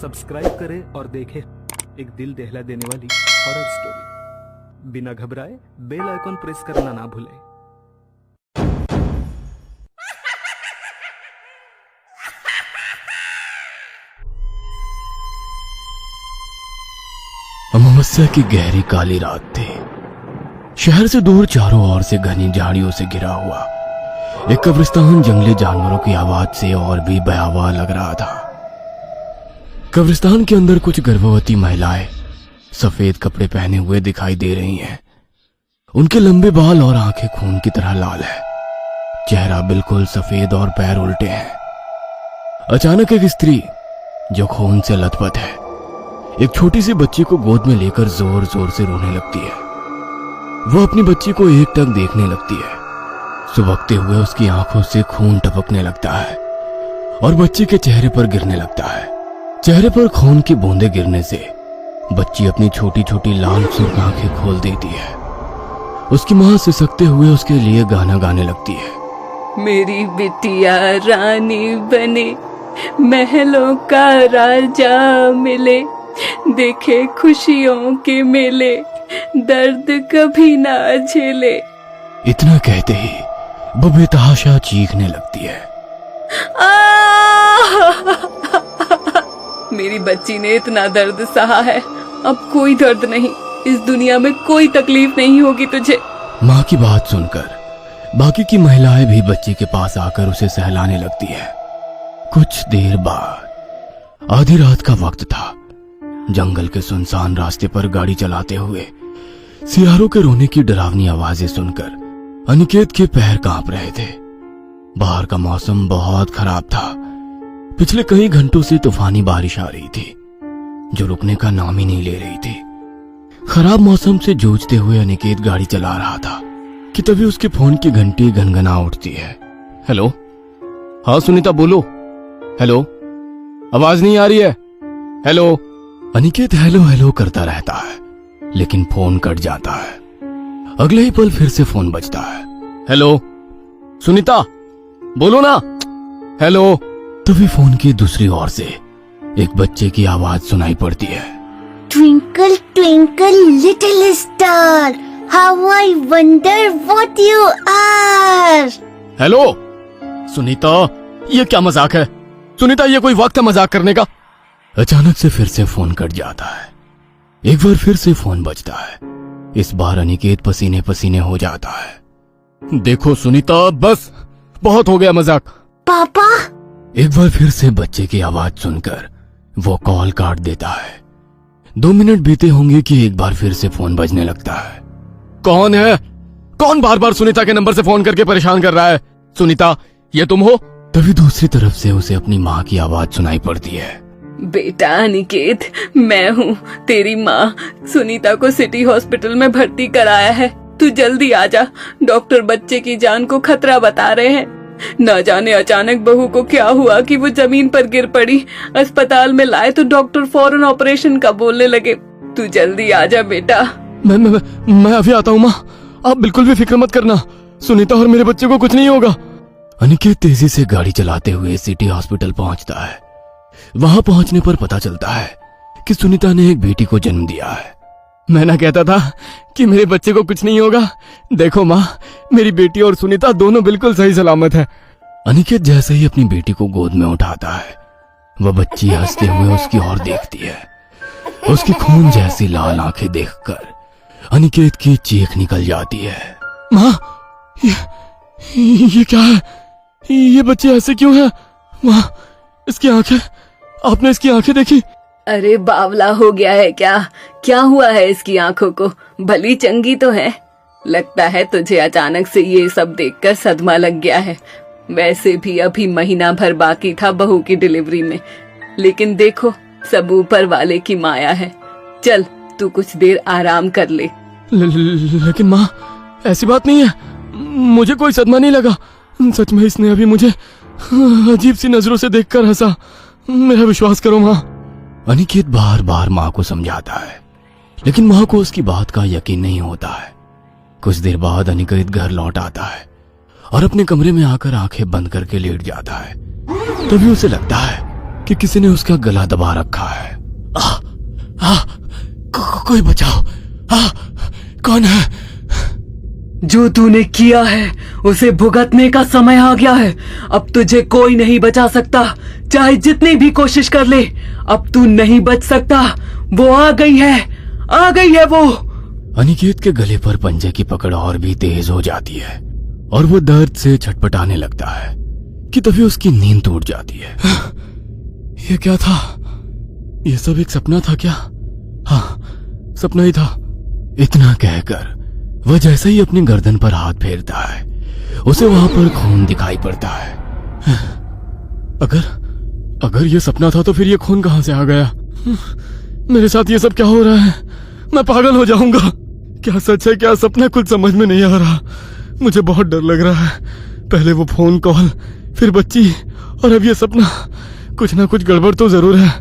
Subscribe करें और देखें एक दिल दहला देने वाली हॉरर स्टोरी। बिना घबराए बेल आइकॉन प्रेस करना ना भूलें। अमावस्या की गहरी काली रात थी। शहर से दूर चारों ओर से घनी झाड़ियों से घिरा हुआ एक कब्रिस्तान जंगली जानवरों की आवाज से और भी भयावह लग रहा था। कब्रिस्तान के अंदर कुछ गर्भवती महिलाएं सफेद कपड़े पहने हुए दिखाई दे रही हैं। उनके लंबे बाल और आंखें खून की तरह लाल है, चेहरा बिल्कुल सफेद और पैर उल्टे हैं। अचानक एक स्त्री जो खून से लथपथ है एक छोटी सी बच्ची को गोद में लेकर जोर जोर से रोने लगती है। वो अपनी बच्ची को एकटक देखने लगती है। सुबकते हुए उसकी आंखों से खून टपकने लगता है और बच्ची के चेहरे पर गिरने लगता है। चेहरे पर खून की बूंदें गिरने से बच्ची अपनी छोटी छोटी लाल सुर्ख आंखें खोल देती है। उसकी मां सिसकते हुए उसके लिए गाना गाने लगती है। मेरी बिटिया रानी बने, महलों का राजा मिले, देखे खुशियों के मेले, दर्द कभी ना झेले। इतना कहते ही वो बेतहाशा चीखने लगती है। मेरी बच्ची ने इतना दर्द सहा है, अब कोई दर्द नहीं, इस दुनिया में कोई तकलीफ नहीं होगी तुझे। माँ की बात सुनकर बाकी की महिलाएं भी बच्ची के पास आकर उसे सहलाने लगती है। कुछ देर बाद आधी रात का वक्त था। जंगल के सुनसान रास्ते पर गाड़ी चलाते हुए सियारों के रोने की डरावनी आवाजें सुनकर अनिकेत के पैर कांप रहे थे। बाहर का मौसम बहुत खराब था। पिछले कई घंटों से तूफानी बारिश आ रही थी जो रुकने का नाम ही नहीं ले रही थी। खराब मौसम से जूझते हुए अनिकेत गाड़ी चला रहा था कि तभी उसके फोन की घंटी घनघना उठती है। हेलो, हाँ सुनीता बोलो। हेलो, आवाज नहीं आ रही है। हेलो। अनिकेत हेलो हेलो करता रहता है लेकिन फोन कट जाता है। अगले ही पल फिर से फोन बजता है। हेलो सुनीता बोलो ना। हेलो। तभी फोन की दूसरी ओर से एक बच्चे की आवाज सुनाई पड़ती है। Twinkle, twinkle, little star, how I wonder what you are. Hello Sunita, ये क्या मजाक है? सुनीता, ये कोई वक्त है मजाक करने का? अचानक से फिर से फोन कट जाता है। एक बार फिर से फोन बजता है। इस बार अनिकेत पसीने पसीने हो जाता है। देखो सुनीता, बस बहुत हो गया मजाक। पापा, एक बार फिर से बच्चे की आवाज सुनकर वो कॉल काट देता है। 2 मिनट बीते होंगे कि एक बार फिर से फोन बजने लगता है। कौन है? कौन बार बार सुनीता के नंबर से फोन करके परेशान कर रहा है? सुनीता, ये तुम हो? तभी दूसरी तरफ से उसे अपनी माँ की आवाज सुनाई पड़ती है। बेटा अनिकेत, मैं हूँ तेरी माँ। सुनीता को सिटी हॉस्पिटल में भर्ती कराया है, तू जल्दी आ जा। डॉक्टर बच्चे की जान को खतरा बता रहे हैं। न जाने अचानक बहू को क्या हुआ कि वो जमीन पर गिर पड़ी। अस्पताल में लाए तो डॉक्टर फौरन ऑपरेशन का बोलने लगे। तू जल्दी आ जा बेटा। मैं अभी आता हूँ माँ, आप बिल्कुल भी फिक्र मत करना। सुनीता और मेरे बच्चे को कुछ नहीं होगा। अनिकेत तेजी से गाड़ी चलाते हुए सिटी हॉस्पिटल पहुंचता है। वहां पहुंचने पर पता चलता है कि सुनीता ने एक बेटी को जन्म दिया है। मैं ना कहता था कि मेरे बच्चे को कुछ नहीं होगा। देखो माँ, मेरी बेटी और सुनीता दोनों बिल्कुल सही सलामत है। अनिकेत जैसे ही अपनी बेटी को गोद में उठाता है, वह बच्ची हंसते हुए उसकी ओर देखती है। उसकी खून जैसी लाल आंखें देखकर अनिकेत की चीख निकल जाती है। माँ, ये क्या है? ये बच्चे ऐसे क्यों है? माँ, इसकी आंखें, आपने इसकी आंखें देखी? अरे बावला हो गया है क्या? क्या हुआ है इसकी आंखों को? भली चंगी तो है। लगता है तुझे अचानक से ये सब देखकर सदमा लग गया है। वैसे भी अभी महीना भर बाकी था बहू की डिलीवरी में, लेकिन देखो सब ऊपर वाले की माया है। चल तू कुछ देर आराम कर ले। लेकिन माँ, ऐसी बात नहीं है, मुझे कोई सदमा नहीं लगा। सच में इसने अभी मुझे अजीब सी नजरों से देखकर हंसा। मेरा विश्वास करो माँ। अनिकेत बार बार माँ को समझाता है लेकिन माँ को उसकी बात का यकीन नहीं होता है। कुछ देर बाद अनिकेत घर लौट आता है और अपने कमरे में आकर आंखें बंद करके लेट जाता है। तभी उसे लगता है कि किसी ने उसका गला दबा रखा है। कोई बचाओ, कौन है? जो तूने किया है उसे भुगतने का समय आ गया है। अब तुझे कोई नहीं बचा सकता, चाहे जितनी भी कोशिश कर ले। अब तू नहीं बच सकता। वो आ गई है वो। अनिकेत के गले पर पंजे की पकड़ और भी तेज हो जाती है और वो दर्द से छटपटाने लगता है कि तभी उसकी नींद टूट जाती है। ये क्या था? ये सब एक सपना था क्या? हाँ, सपना ही था। इतना कहकर वह जैसे ही अपनी गर्दन पर हाथ फेरता है, उसे वहां पर खून दिखाई पड़ता है। अगर ये सपना था तो फिर ये खून कहां से आ गया? मेरे साथ ये सब क्या हो रहा है? मैं पागल हो जाऊंगा। क्या सच है, क्या सपना, कुछ समझ में नहीं आ रहा। मुझे बहुत डर लग रहा है। पहले वो फोन कॉल, फिर बच्ची, और अब ये सपना। कुछ ना कुछ गड़बड़ तो जरूर है।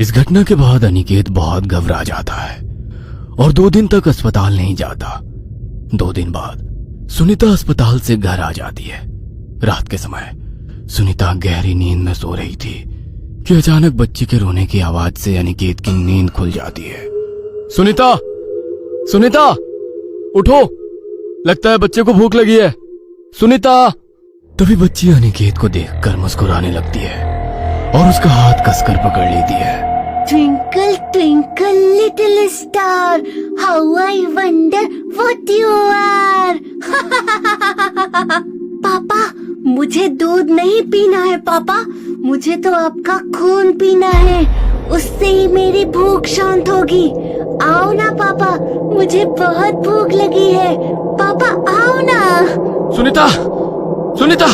इस घटना के बाद अनिकेत बहुत घबरा जाता है और 2 दिन तक अस्पताल नहीं जाता। 2 दिन बाद सुनीता अस्पताल से घर आ जाती है। रात के समय सुनीता गहरी नींद में सो रही थी कि अचानक बच्ची के रोने की आवाज से अनिकेत की नींद खुल जाती है। सुनीता, सुनीता, उठो, लगता है बच्चे को भूख लगी है। सुनीता। तभी बच्ची अनिकेत को देखकर मुस्कुराने लगती है और उसका हाथ कसकर पकड़ लेती है। Twinkle, twinkle, little star, how I wonder what you are. पापा, मुझे दूध नहीं पीना है पापा, मुझे तो आपका खून पीना है। उससे ही मेरी भूख शांत होगी। आओ ना पापा, मुझे बहुत भूख लगी है। पापा आओ ना। सुनीता, सुनीता,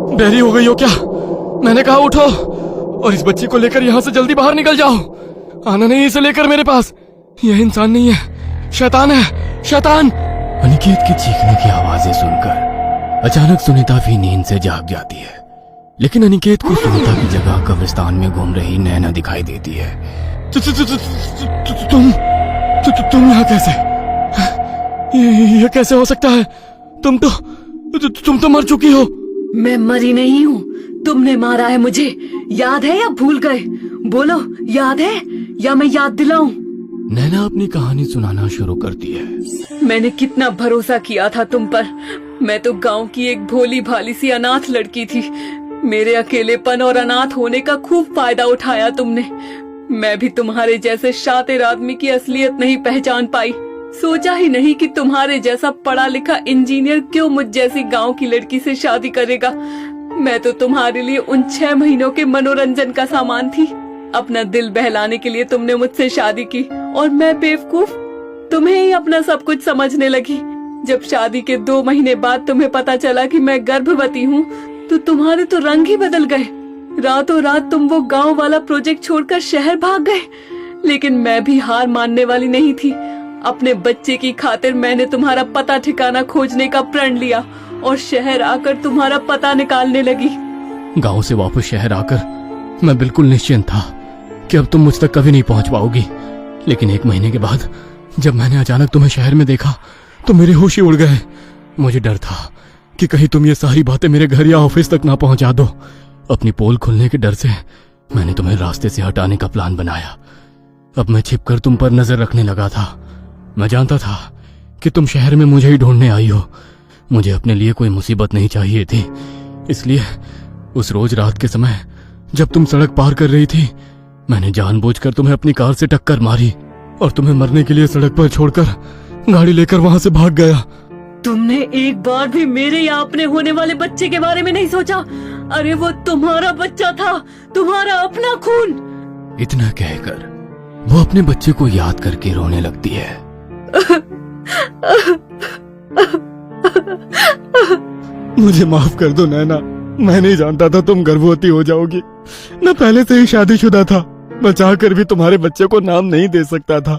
बहरी हो गई हो क्या? मैंने कहा उठो और इस बच्ची को लेकर यहाँ से जल्दी बाहर निकल जाओ। आना नहीं इसे लेकर मेरे पास। यह इंसान नहीं है, शैतान है, शैतान। अनिकेत की चीखने की आवाजें सुनकर अचानक सुनीता भी नींद से जाग जाती है, लेकिन अनिकेत को सुनीता की जगह कब्रिस्तान में घूम रही नैना दिखाई देती है। तुम यहाँ कैसे? ये कैसे हो सकता है? तुम तो मर चुकी हो। मैं मरी नहीं हूँ, तुमने मारा है मुझे। याद है या भूल गए? बोलो, याद है या मैं याद दिलाऊं? नैना अपनी कहानी सुनाना शुरू करती है। मैंने कितना भरोसा किया था तुम पर। मैं तो गांव की एक भोली भाली सी अनाथ लड़की थी। मेरे अकेलेपन और अनाथ होने का खूब फायदा उठाया तुमने। मैं भी तुम्हारे जैसे शातिर आदमी की असलियत नहीं पहचान पाई। सोचा ही नहीं कि तुम्हारे जैसा पढ़ा लिखा इंजीनियर क्यों मुझ जैसी गांव की लड़की से शादी करेगा। मैं तो तुम्हारे लिए उन 6 महीनों के मनोरंजन का सामान थी। अपना दिल बहलाने के लिए तुमने मुझसे शादी की और मैं बेवकूफ तुम्हें ही अपना सब कुछ समझने लगी। जब शादी के 2 महीने बाद तुम्हें पता चला कि मैं गर्भवती हूँ तो तुम्हारे तो रंग ही बदल गए। रातों रात तुम वो गांव वाला प्रोजेक्ट छोड़कर शहर भाग गए। लेकिन मैं भी हार मानने वाली नहीं थी। अपने बच्चे की खातिर मैंने तुम्हारा पता ठिकाना खोजने का प्रण लिया और शहर आकर तुम्हारा पता निकालने लगी। गांव से वापस शहर आकर मैं बिल्कुल निश्चिंत था कि अब तुम मुझ तक कभी नहीं पहुंच पाओगी। लेकिन 1 महीने के बाद जब मैंने अचानक तुम्हें शहर में देखा तो मेरे होश ही उड़ गए। मुझे डर था कि कहीं तुम ये सारी बातें मेरे घर या ऑफिस तक ना पहुंचा दो। अपनी पोल खुलने के डर से मैंने तुम्हें रास्ते से हटाने का प्लान बनाया। अब मैं छिपकर तुम पर नजर रखने लगा था। मैं जानता था कि तुम शहर में मुझे ही ढूंढने आई हो। मुझे अपने लिए कोई मुसीबत नहीं चाहिए थी, इसलिए उस रोज रात के समय जब तुम सड़क पार कर रही थी मैंने जानबूझकर तुम्हें अपनी कार से टक्कर मारी और तुम्हें मरने के लिए सड़क पर छोड़कर गाड़ी लेकर वहां से भाग गया। तुमने एक बार भी मेरे या अपने होने वाले बच्चे के बारे में नहीं सोचा? अरे वो तुम्हारा बच्चा था, तुम्हारा अपना खून। इतना कहकर वो अपने बच्चे को याद करके रोने लगती है। मुझे माफ कर दो नैना, मैं नहीं जानता था तुम गर्भवती हो जाओगी। मैं पहले से ही शादीशुदा था, मैं चाहकर भी तुम्हारे बच्चे को नाम नहीं दे सकता था।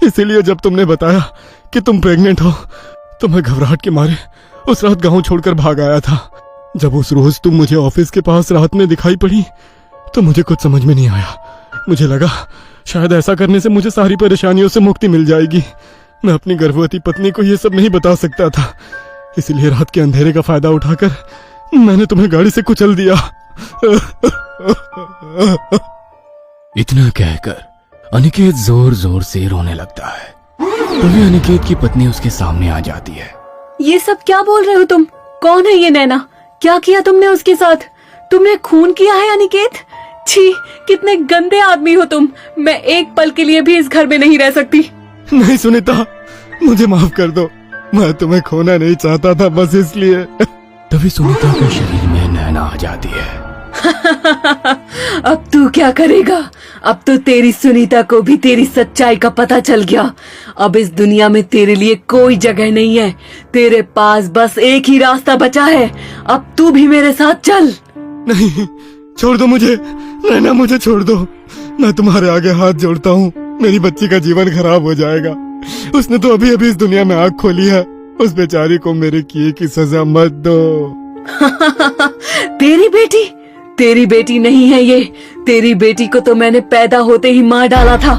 इसीलिए जब तुमने बताया कि तुम प्रेग्नेंट हो तो मैं घबराहट के मारे उस रात गांव छोड़कर भाग आया था। जब उस रोज तुम मुझे ऑफिस के पास रात में दिखाई पड़ी तो मुझे कुछ समझ में नहीं आया। मुझे लगा शायद ऐसा करने से मुझे सारी परेशानियों से मुक्ति मिल जाएगी। मैं अपनी गर्भवती पत्नी को ये सब नहीं बता सकता था, इसलिए रात के अंधेरे का फायदा उठाकर मैंने तुम्हें गाड़ी से कुचल दिया। इतना कहकर अनिकेत जोर जोर से रोने लगता है। तभी अनिकेत की पत्नी उसके सामने आ जाती है। ये सब क्या बोल रहे हो तुम? कौन है ये नैना? क्या किया तुमने उसके साथ? तुमने खून किया है अनिकेत? छी, कितने गंदे आदमी हो तुम। मैं एक पल के लिए भी इस घर में नहीं रह सकती। नहीं सुनीता, मुझे माफ कर दो, मैं तुम्हें खोना नहीं चाहता था, बस इसलिए। तभी सुनीता के शरीर में नैना आ जाती है। अब तू क्या करेगा? अब तो तेरी सुनीता को भी तेरी सच्चाई का पता चल गया। अब इस दुनिया में तेरे लिए कोई जगह नहीं है। तेरे पास बस एक ही रास्ता बचा है। अब तू भी मेरे साथ चल। नहीं, छोड़ दो मुझे, नैना मुझे छोड़ दो। मैं तुम्हारे आगे हाथ जोड़ता हूँ, मेरी बच्ची का जीवन खराब हो जाएगा। उसने तो अभी अभी इस दुनिया में आँख खोली है। उस बेचारी को मेरे किए की सजा मत दो। तेरी बेटी नहीं है ये। तेरी बेटी को तो मैंने पैदा होते ही मार डाला था।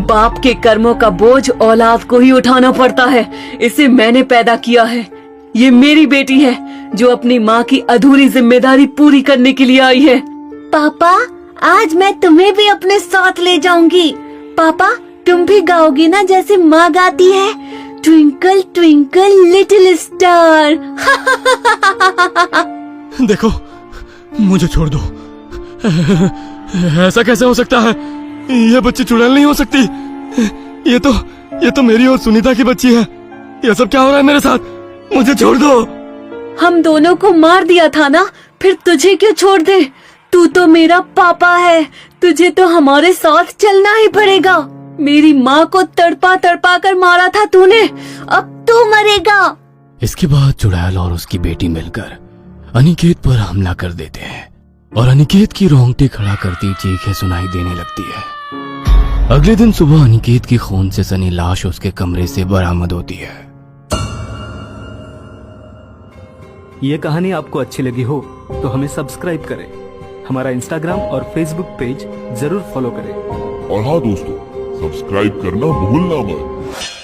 बाप के कर्मों का बोझ औलाद को ही उठाना पड़ता है। इसे मैंने पैदा किया है। ये मेरी बेटी है जो अपनी माँ की अधूरी जिम्मेदारी पूरी करने के लिए आई है। पापा, आज मैं तुम्हें भी अपने साथ ले जाऊंगी। पापा, तुम भी गाओगी ना जैसे माँ गाती है, ट्विंकल ट्विंकल लिटिल स्टार। देखो, मुझे छोड़ दो। ऐसा कैसे हो सकता है? ये बच्ची चुड़ैल नहीं हो सकती। ये तो मेरी और सुनीता की बच्ची है। ये सब क्या हो रहा है मेरे साथ? मुझे छोड़ दो। हम दोनों को मार दिया था ना, फिर तुझे क्यों छोड़ दे? तू तो मेरा पापा है। तुझे तो हमारे साथ चलना ही पड़ेगा। मेरी माँ को तड़पा तड़पा कर मारा था तूने, अब तू मरेगा। इसके बाद चुड़ैल और उसकी बेटी मिलकर अनिकेत पर हमला कर देते हैं और अनिकेत की रोंगटे खड़ा करती चीखें सुनाई देने लगती है। अगले दिन सुबह अनिकेत की खून से सनी लाश उसके कमरे से बरामद होती है। ये कहानी आपको अच्छी लगी हो तो हमें सब्सक्राइब करें, हमारा इंस्टाग्राम और फेसबुक पेज जरूर फॉलो करें। और हाँ दोस्तों, सब्सक्राइब करना भूलना मत।